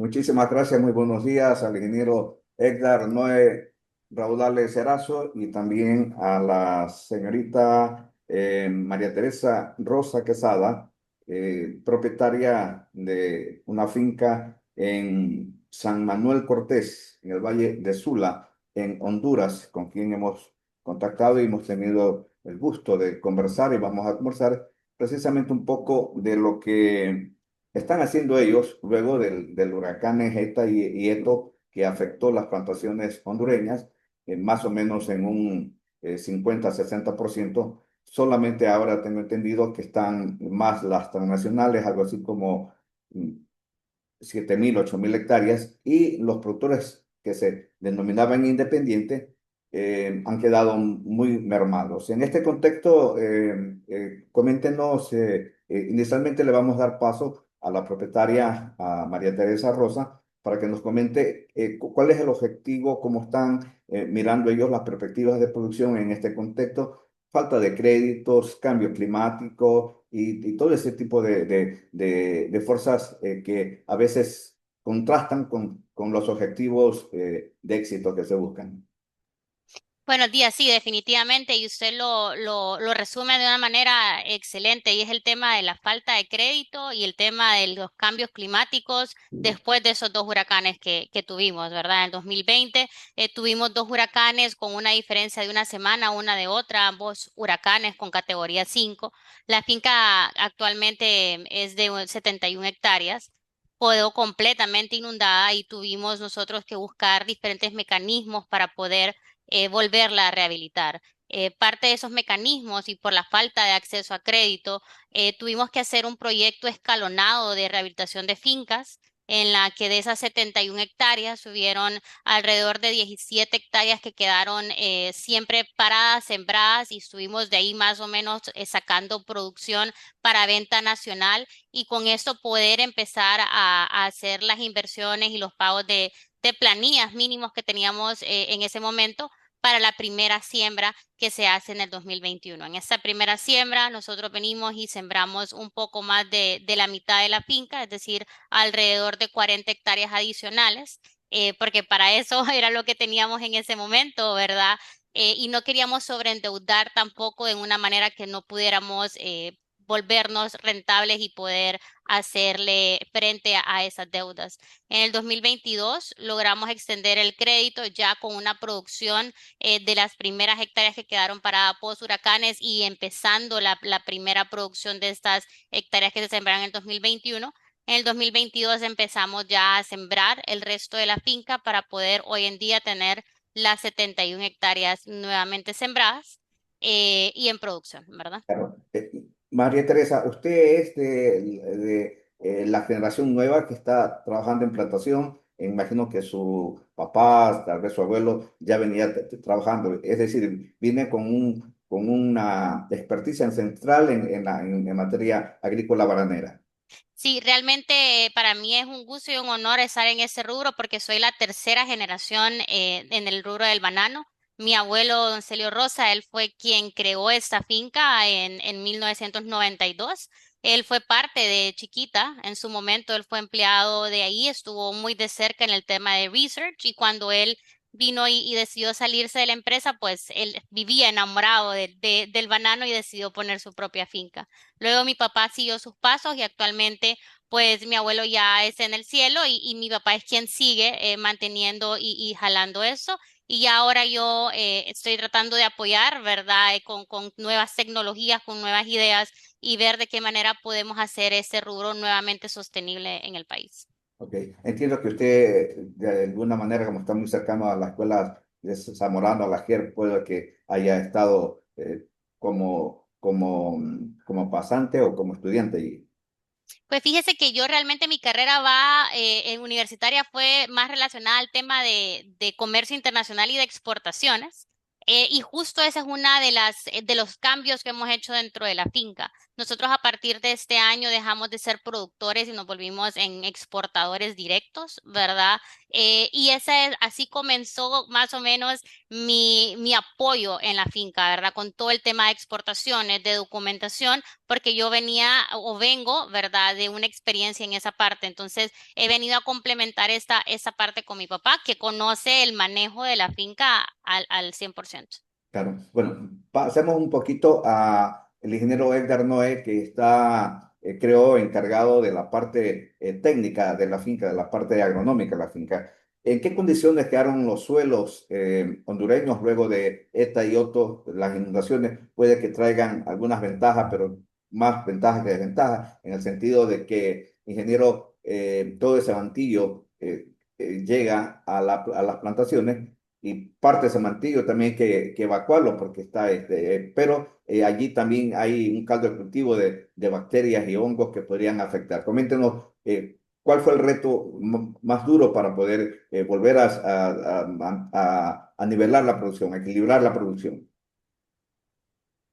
Muchísimas gracias, muy buenos días al ingeniero Edgar Noé Raudales Erazo y también a la señorita María Teresa Rosa Quesada, propietaria de una finca en San Manuel Cortés, en el Valle de Sula, en Honduras, con quien hemos contactado y hemos tenido el gusto de conversar y vamos a conversar precisamente un poco de lo que están haciendo ellos luego del huracán Eta y Eto que afectó las plantaciones hondureñas, más o menos en un 50-60%. Solamente ahora tengo entendido que están más las transnacionales, algo así como 7.000, 8.000 hectáreas, y los productores que se denominaban independientes han quedado muy mermados. En este contexto, coméntenos, inicialmente le vamos a dar paso a la propietaria, a María Teresa Rosa, para que nos comente cuál es el objetivo, cómo están mirando ellos las perspectivas de producción en este contexto, falta de créditos, cambio climático y todo ese tipo de fuerzas que a veces contrastan con los objetivos de éxito que se buscan. Buenos días, sí, definitivamente, y usted lo resume de una manera excelente, y es el tema de la falta de crédito y el tema de los cambios climáticos después de esos dos huracanes que tuvimos, ¿verdad? En el 2020 tuvimos dos huracanes con una diferencia de una semana una de otra, ambos huracanes con categoría 5. La finca actualmente es de 71 hectáreas. Quedó completamente inundada y tuvimos nosotros que buscar diferentes mecanismos para poder volverla a rehabilitar. Parte de esos mecanismos y por la falta de acceso a crédito, tuvimos que hacer un proyecto escalonado de rehabilitación de fincas en la que de esas 71 hectáreas hubieron alrededor de 17 hectáreas que quedaron siempre paradas, sembradas y estuvimos de ahí más o menos sacando producción para venta nacional y con esto poder empezar a hacer las inversiones y los pagos de planillas mínimos que teníamos en ese momento para la primera siembra que se hace en el 2021. En esta primera siembra nosotros venimos y sembramos un poco más de la mitad de la finca, es decir, alrededor de 40 hectáreas adicionales, porque para eso era lo que teníamos en ese momento, ¿verdad? Y no queríamos sobreendeudar tampoco en una manera que no pudiéramos volvernos rentables y poder hacerle frente a esas deudas. En el 2022 logramos extender el crédito ya con una producción de las primeras hectáreas que quedaron para post huracanes y empezando la primera producción de estas hectáreas que se sembraron en el 2021. En el 2022 empezamos ya a sembrar el resto de la finca para poder hoy en día tener las 71 hectáreas nuevamente sembradas y en producción, ¿verdad? Claro. María Teresa, usted es la generación nueva que está trabajando en plantación. Imagino que su papá, tal vez su abuelo, ya venía trabajando. Es decir, viene con una experticia central en materia agrícola bananera. Sí, realmente para mí es un gusto y un honor estar en ese rubro porque soy la tercera generación en el rubro del banano. Mi abuelo, don Celio Rosa, él fue quien creó esta finca en 1992. Él fue parte de Chiquita, en su momento él fue empleado de ahí, estuvo muy de cerca en el tema de research y cuando él vino y decidió salirse de la empresa, pues él vivía enamorado del banano y decidió poner su propia finca. Luego mi papá siguió sus pasos y actualmente pues mi abuelo ya es en el cielo y mi papá es quien sigue manteniendo y jalando eso. Y ya ahora yo estoy tratando de apoyar, ¿verdad? Con nuevas tecnologías, con nuevas ideas y ver de qué manera podemos hacer ese rubro nuevamente sostenible en el país. Ok, entiendo que usted de alguna manera, como está muy cercano a la escuela de Zamorano, a la JER, puede que haya estado como pasante o como estudiante. Pues fíjese que yo realmente mi carrera va en universitaria fue más relacionada al tema de comercio internacional y de exportaciones. Y justo esa es una de los cambios que hemos hecho dentro de la finca. Nosotros a partir de este año dejamos de ser productores y nos volvimos en exportadores directos, ¿verdad? Y así comenzó más o menos mi apoyo en la finca, ¿verdad? Con todo el tema de exportaciones, de documentación, porque yo venía o vengo, ¿verdad? De una experiencia en esa parte. Entonces, he venido a complementar esa parte con mi papá, que conoce el manejo de la finca al 100%. Claro. Bueno, pasemos un poquito a el ingeniero Edgar Noé, que está, creo, encargado de la parte técnica de la finca, de la parte agronómica de la finca. ¿En qué condiciones quedaron los suelos hondureños luego de ETA y Otto? Las inundaciones puede que traigan algunas ventajas, pero más ventajas que desventajas, en el sentido de que, ingeniero, todo ese mantillo llega a las plantaciones y parte de ese mantillo también hay que evacuarlo porque está, pero allí también hay un caldo de cultivo de bacterias y hongos que podrían afectar. Coméntenos cuál fue el reto más duro para poder volver a nivelar la producción, a equilibrar la producción.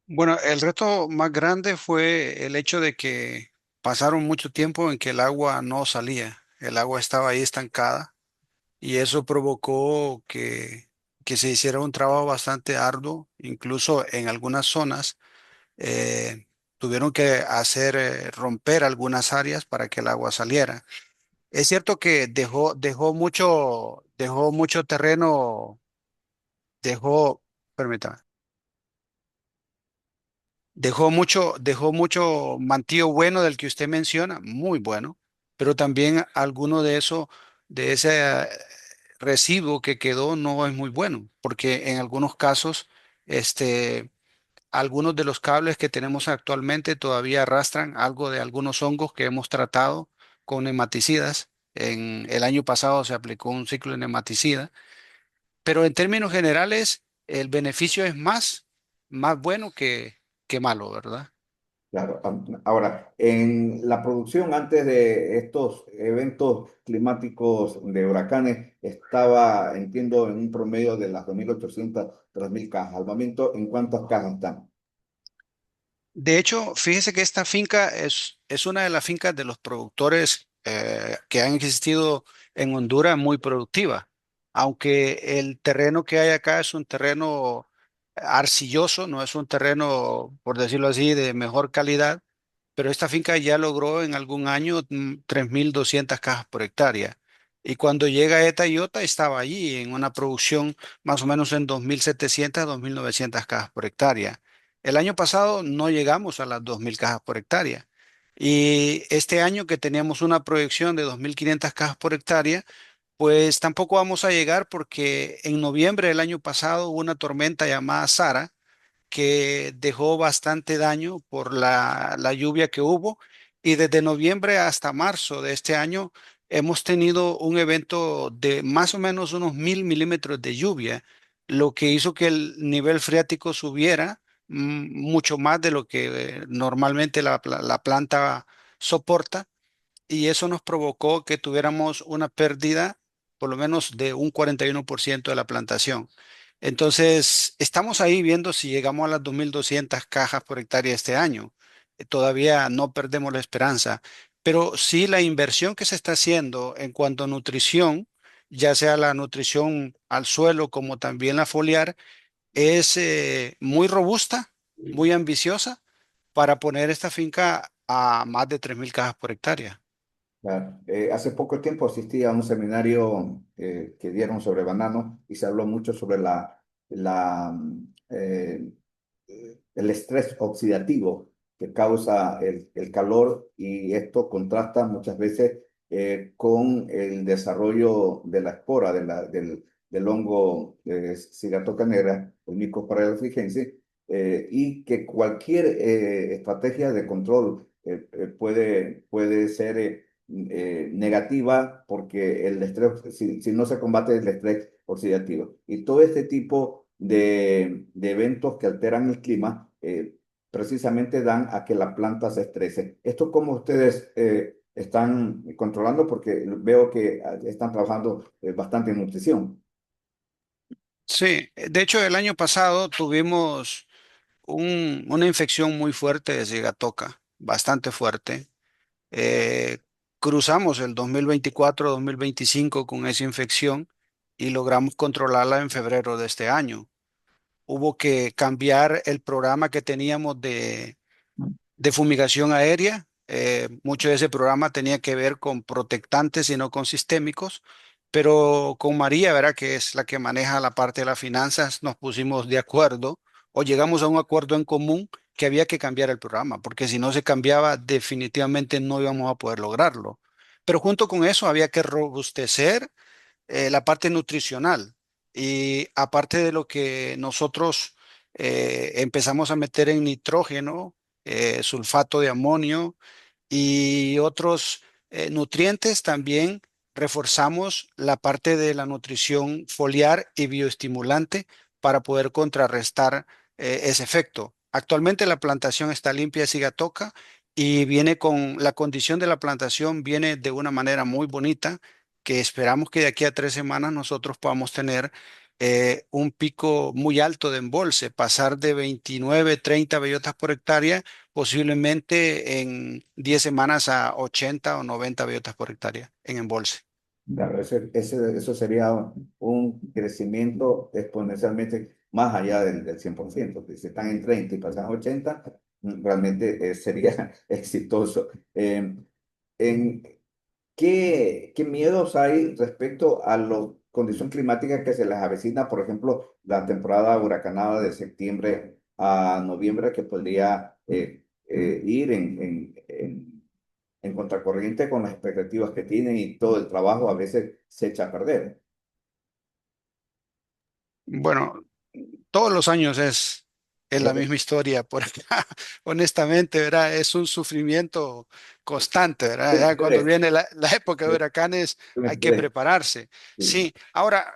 Bueno, el reto más grande fue el hecho de que pasaron mucho tiempo en que el agua no salía, el agua estaba ahí estancada y eso provocó que se hiciera un trabajo bastante arduo, incluso en algunas zonas tuvieron que hacer romper algunas áreas para que el agua saliera. Es cierto que dejó mucho terreno, permítame. Dejó mucho mantillo bueno del que usted menciona, muy bueno, pero también alguno de ese residuo que quedó no es muy bueno, porque en algunos casos, este, algunos de los cables que tenemos actualmente todavía arrastran algo de algunos hongos que hemos tratado con nematicidas. En el año pasado se aplicó un ciclo de nematicida, pero en términos generales, el beneficio es más bueno que malo, ¿verdad? Claro, ahora, en la producción antes de estos eventos climáticos de huracanes estaba, entiendo, en un promedio de las 2.800, 3.000 cajas. Al momento, ¿en cuántas cajas están? De hecho, fíjese que esta finca es una de las fincas de los productores que han existido en Honduras muy productiva, aunque el terreno que hay acá es un terreno arcilloso, no es un terreno, por decirlo así, de mejor calidad, pero esta finca ya logró en algún año 3.200 cajas por hectárea. Y cuando llega ETA y OTA estaba allí en una producción más o menos en 2.700 2.900 cajas por hectárea. El año pasado no llegamos a las 2.000 cajas por hectárea. Y este año que teníamos una proyección de 2.500 cajas por hectárea, pues tampoco vamos a llegar porque en noviembre del año pasado hubo una tormenta llamada Sara que dejó bastante daño por la lluvia que hubo y desde noviembre hasta marzo de este año hemos tenido un evento de más o menos unos 1.000 milímetros de lluvia, lo que hizo que el nivel freático subiera mucho más de lo que normalmente la planta soporta y eso nos provocó que tuviéramos una pérdida por lo menos de un 41% de la plantación. Entonces, estamos ahí viendo si llegamos a las 2.200 cajas por hectárea este año. Todavía no perdemos la esperanza, pero sí la inversión que se está haciendo en cuanto a nutrición, ya sea la nutrición al suelo como también la foliar, es muy robusta, muy ambiciosa para poner esta finca a más de 3.000 cajas por hectárea. Claro. Hace poco tiempo asistí a un seminario que dieron sobre banano y se habló mucho sobre el estrés oxidativo que causa el calor y esto contrasta muchas veces con el desarrollo de la espora del hongo Cigatoca negra, el Mycoplasma frigensis, y que cualquier estrategia de control puede ser negativa porque el estrés, si no se combate el estrés oxidativo. Y todo este tipo de eventos que alteran el clima precisamente dan a que la planta se estrese. ¿Esto cómo ustedes están controlando? Porque veo que están trabajando bastante en nutrición. Sí, de hecho el año pasado tuvimos una infección muy fuerte de sigatoca, bastante fuerte. Eh, Cruzamos el 2024-2025 con esa infección y logramos controlarla en febrero de este año. Hubo que cambiar el programa que teníamos de fumigación aérea. Mucho de ese programa tenía que ver con protectantes y no con sistémicos, pero con María, ¿verdad? Que es la que maneja la parte de las finanzas, nos pusimos de acuerdo o llegamos a un acuerdo en común que había que cambiar el programa, porque si no se cambiaba, definitivamente no íbamos a poder lograrlo. Pero junto con eso había que robustecer la parte nutricional. Y aparte de lo que nosotros empezamos a meter en nitrógeno, sulfato de amonio y otros nutrientes, también reforzamos la parte de la nutrición foliar y bioestimulante para poder contrarrestar ese efecto. Actualmente la plantación está limpia de sigatoca y viene con la condición de la plantación, viene de una manera muy bonita que esperamos que de aquí a 3 semanas nosotros podamos tener un pico muy alto de embolse, pasar de 29, 30 bellotas por hectárea, posiblemente en 10 semanas a 80 o 90 bellotas por hectárea en embolse. Claro, eso sería un crecimiento exponencialmente más allá del 100%. Si están en 30 y pasan a 80, realmente sería exitoso. En, ¿qué miedos hay respecto a la condición climática que se les avecina? Por ejemplo, la temporada huracanada de septiembre a noviembre, que podría ir en contracorriente con las expectativas que tienen, y todo el trabajo a veces se echa a perder. Bueno, todos los años es la misma historia por acá. Honestamente, ¿verdad? Es un sufrimiento constante, ¿verdad? Un Ya cuando estrés, viene la época de huracanes un hay que estrés. prepararse. Sí. Sí, ahora,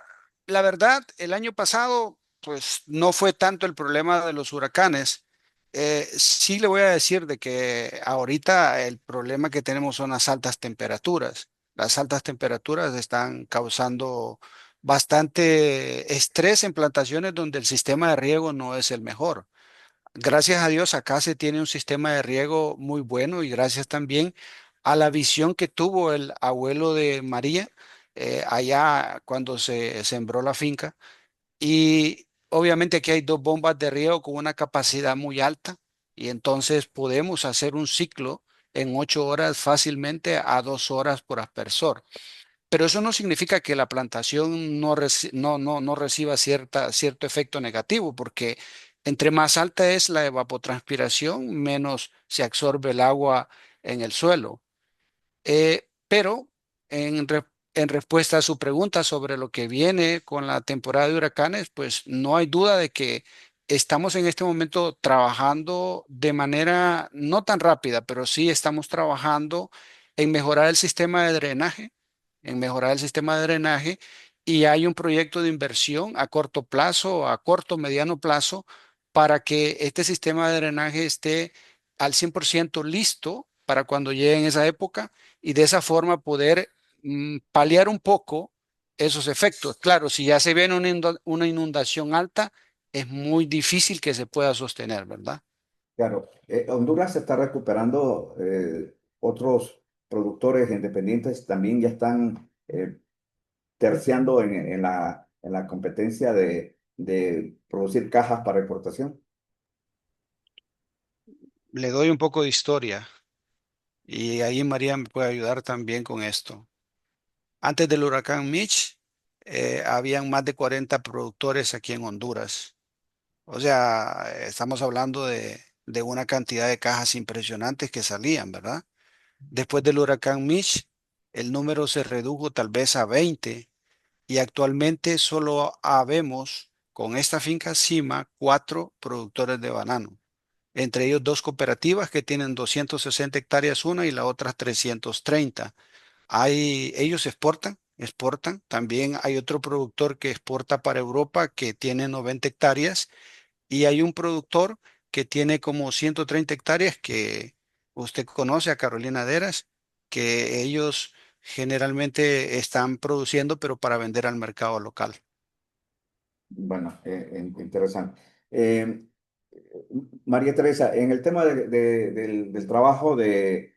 la verdad, el año pasado, pues no fue tanto el problema de los huracanes. Sí le voy a decir de que ahorita el problema que tenemos son las altas temperaturas. Las altas temperaturas están causando bastante estrés en plantaciones donde el sistema de riego no es el mejor. Gracias a Dios acá se tiene un sistema de riego muy bueno y gracias también a la visión que tuvo el abuelo de María allá cuando se sembró la finca. Y obviamente aquí hay dos bombas de riego con una capacidad muy alta y entonces podemos hacer un ciclo en 8 horas fácilmente a 2 horas por aspersor. Pero eso no significa que la plantación no reciba cierto efecto negativo, porque entre más alta es la evapotranspiración, menos se absorbe el agua en el suelo. Pero en respuesta a su pregunta sobre lo que viene con la temporada de huracanes, pues no hay duda de que estamos en este momento trabajando de manera no tan rápida, pero sí estamos trabajando en mejorar el sistema de drenaje, en mejorar el sistema de drenaje y hay un proyecto de inversión a corto plazo, a corto, mediano plazo, para que este sistema de drenaje esté al 100% listo para cuando llegue en esa época y de esa forma poder paliar un poco esos efectos. Claro, si ya se viene una inundación alta, es muy difícil que se pueda sostener, ¿verdad? Claro, Honduras se está recuperando, otros productores independientes también ya están terciando en la competencia de producir cajas para exportación. Le doy un poco de historia y ahí María me puede ayudar también con esto. Antes del huracán Mitch, habían más de 40 productores aquí en Honduras. O sea, estamos hablando de una cantidad de cajas impresionantes que salían, ¿verdad? Después del huracán Mitch, el número se redujo tal vez a 20 y actualmente solo habemos con esta finca Cima 4 productores de banano, entre ellos dos cooperativas que tienen 260 hectáreas una y la otra 330. Ellos exportan. También hay otro productor que exporta para Europa que tiene 90 hectáreas y hay un productor que tiene como 130 hectáreas que usted conoce a Carolina Deras, que ellos generalmente están produciendo, pero para vender al mercado local. Bueno, interesante. Eh, María Teresa, en el tema del trabajo de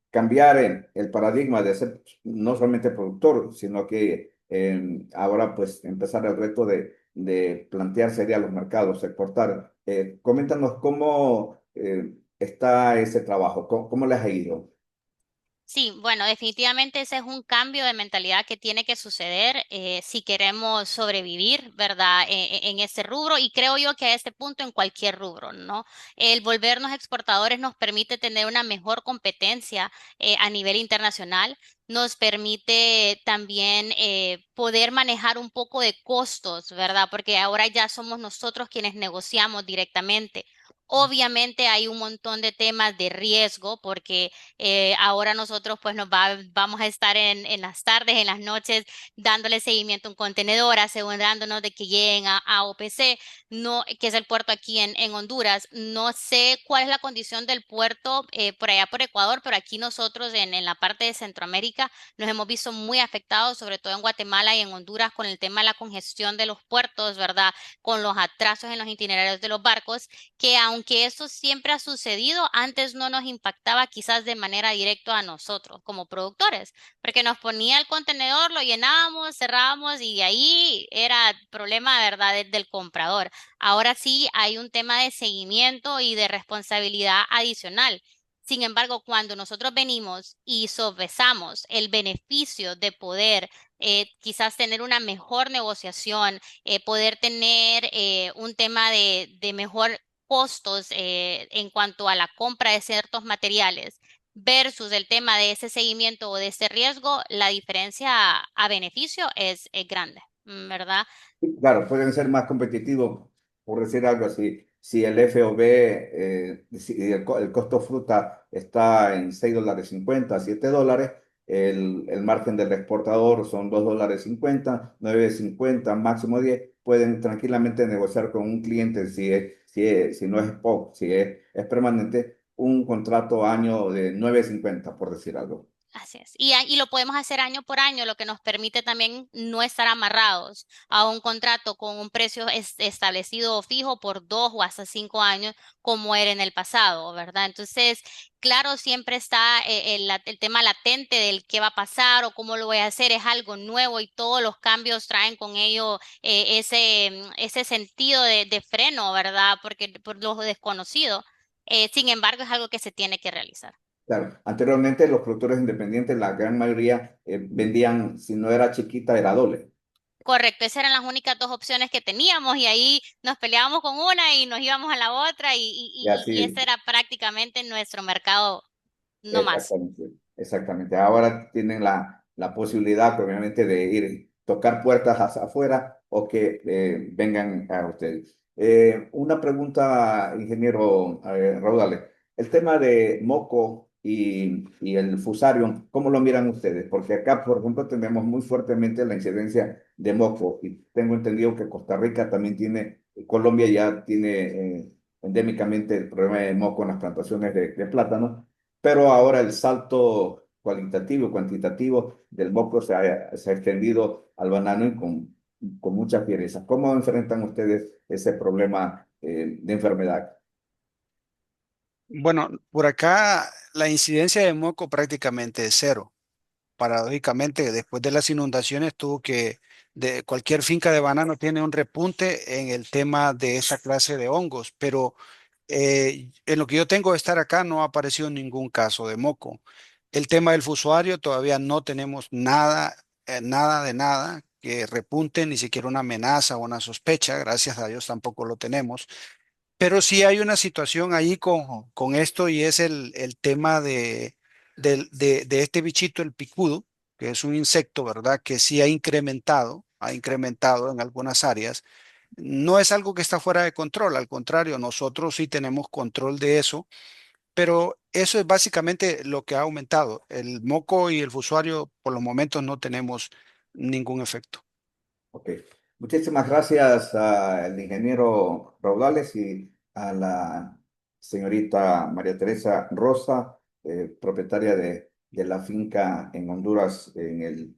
cambiar el paradigma de ser no solamente productor, sino que ahora pues empezar el reto de plantearse ya los mercados, exportar. Coméntanos cómo está ese trabajo, cómo les ha ido. Sí, bueno, definitivamente ese es un cambio de mentalidad que tiene que suceder si queremos sobrevivir, ¿verdad? En ese rubro y creo yo que a este punto en cualquier rubro, ¿no? El volvernos exportadores nos permite tener una mejor competencia a nivel internacional, nos permite también poder manejar un poco de costos, ¿verdad? Porque ahora ya somos nosotros quienes negociamos directamente. Obviamente hay un montón de temas de riesgo porque ahora nosotros pues vamos a estar en las tardes, en las noches, dándole seguimiento a un contenedor, asegurándonos de que lleguen a OPC, no, que es el puerto aquí en Honduras. No sé cuál es la condición del puerto por allá por Ecuador, pero aquí nosotros en la parte de Centroamérica nos hemos visto muy afectados, sobre todo en Guatemala y en Honduras, con el tema de la congestión de los puertos, ¿verdad? Con los atrasos en los itinerarios de los barcos que aunque eso siempre ha sucedido, antes no nos impactaba quizás de manera directa a nosotros como productores, porque nos ponía el contenedor, lo llenábamos, cerrábamos y ahí era problema, ¿verdad?, del comprador. Ahora sí hay un tema de seguimiento y de responsabilidad adicional. Sin embargo, cuando nosotros venimos y sopesamos el beneficio de poder quizás tener una mejor negociación, poder tener un tema de mejor costos en cuanto a la compra de ciertos materiales versus el tema de ese seguimiento o de ese riesgo, la diferencia a beneficio es grande, ¿verdad? Claro, pueden ser más competitivos, por decir algo así. Si el FOB, si el costo fruta está en $6.50, $7, el margen del exportador son $2.50, 9.50, máximo 10. Pueden tranquilamente negociar con un cliente si no es spot, si es permanente, un contrato año de 9.50, por decir algo. Así es. Y lo podemos hacer año por año, lo que nos permite también no estar amarrados a un contrato con un precio establecido o fijo por 2 o hasta 5 años, como era en el pasado, ¿verdad? Entonces, claro, siempre está el tema latente del qué va a pasar o cómo lo voy a hacer. Es algo nuevo y todos los cambios traen con ello ese sentido de freno, ¿verdad? Porque por lo desconocido. Sin embargo, es algo que se tiene que realizar. Claro, anteriormente los productores independientes, la gran mayoría vendían, si no era chiquita, era doble. Correcto, esas eran las únicas dos opciones que teníamos y ahí nos peleábamos con una y nos íbamos a la otra Y y así, ese era prácticamente nuestro mercado no más. exactamente, exactamente. Ahora tienen la posibilidad, obviamente, de ir, tocar puertas hacia afuera o que vengan a ustedes. Una pregunta, ingeniero Raudales. El tema de Moco y el Fusarium, ¿cómo lo miran ustedes? Porque acá, por ejemplo, tenemos muy fuertemente la incidencia de Moco y tengo entendido que Costa Rica también tiene, Colombia ya tiene endémicamente el problema de Moco en las plantaciones de plátano, pero ahora el salto cualitativo y cuantitativo del moco se ha extendido al banano y con mucha fiereza. ¿Cómo enfrentan ustedes ese problema de enfermedad? Bueno, por acá la incidencia de moco prácticamente es cero. Paradójicamente, después de las inundaciones, de cualquier finca de banano tiene un repunte en el tema de esa clase de hongos, pero en lo que yo tengo de estar acá no ha aparecido ningún caso de moco. El tema del fusuario todavía no tenemos nada, nada de nada que repunte, ni siquiera una amenaza o una sospecha, gracias a Dios tampoco lo tenemos. Pero sí hay una situación ahí con esto y es el tema de este bichito, el picudo, que es un insecto, ¿verdad? Que sí ha incrementado en algunas áreas. No es algo que está fuera de control, al contrario, nosotros sí tenemos control de eso, pero eso es básicamente lo que ha aumentado. El moco y el fusuario, por los momentos, no tenemos ningún efecto. Ok. Muchísimas gracias al ingeniero Raudales y a la señorita María Teresa Rosa, propietaria de la finca en Honduras, en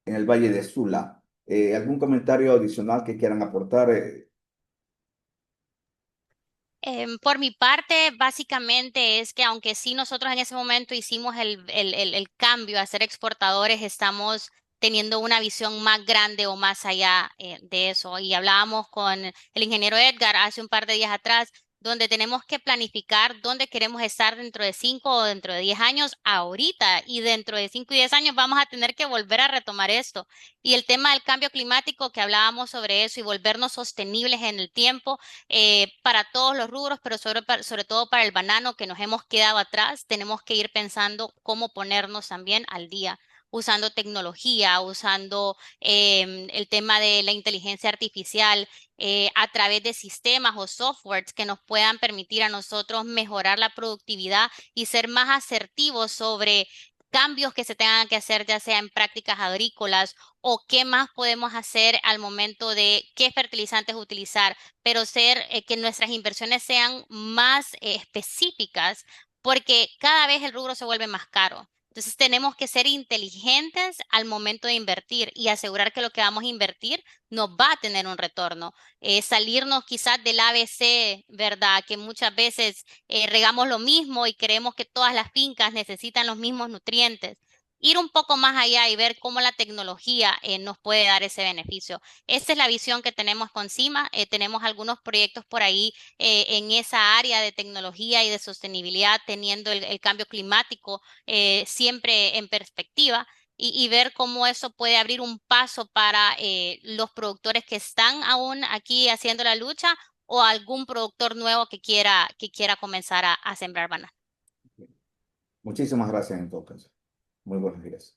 el Valle de Sula. ¿Algún comentario adicional que quieran aportar? Por mi parte, básicamente es que aunque sí nosotros en ese momento hicimos el cambio a ser exportadores, estamos teniendo una visión más grande o más allá de eso. Y hablábamos con el ingeniero Edgar hace un par de días atrás, donde tenemos que planificar dónde queremos estar dentro de 5 o dentro de 10 años ahorita. Y dentro de 5 y 10 años vamos a tener que volver a retomar esto. Y el tema del cambio climático, que hablábamos sobre eso y volvernos sostenibles en el tiempo para todos los rubros, pero sobre todo para el banano que nos hemos quedado atrás, tenemos que ir pensando cómo ponernos también al día, usando tecnología, usando el tema de la inteligencia artificial a través de sistemas o softwares que nos puedan permitir a nosotros mejorar la productividad y ser más asertivos sobre cambios que se tengan que hacer, ya sea en prácticas agrícolas o qué más podemos hacer al momento de qué fertilizantes utilizar, pero que nuestras inversiones sean más específicas, porque cada vez el rubro se vuelve más caro. Entonces tenemos que ser inteligentes al momento de invertir y asegurar que lo que vamos a invertir nos va a tener un retorno. Salirnos quizás del ABC, ¿verdad? Que muchas veces regamos lo mismo y creemos que todas las fincas necesitan los mismos nutrientes. Ir un poco más allá y ver cómo la tecnología nos puede dar ese beneficio. Esa es la visión que tenemos con CIMA. Tenemos algunos proyectos por ahí en esa área de tecnología y de sostenibilidad, teniendo el cambio climático siempre en perspectiva y ver cómo eso puede abrir un paso para los productores que están aún aquí haciendo la lucha o algún productor nuevo que quiera comenzar a sembrar banano. Muchísimas gracias en todo caso. Muy buenos días.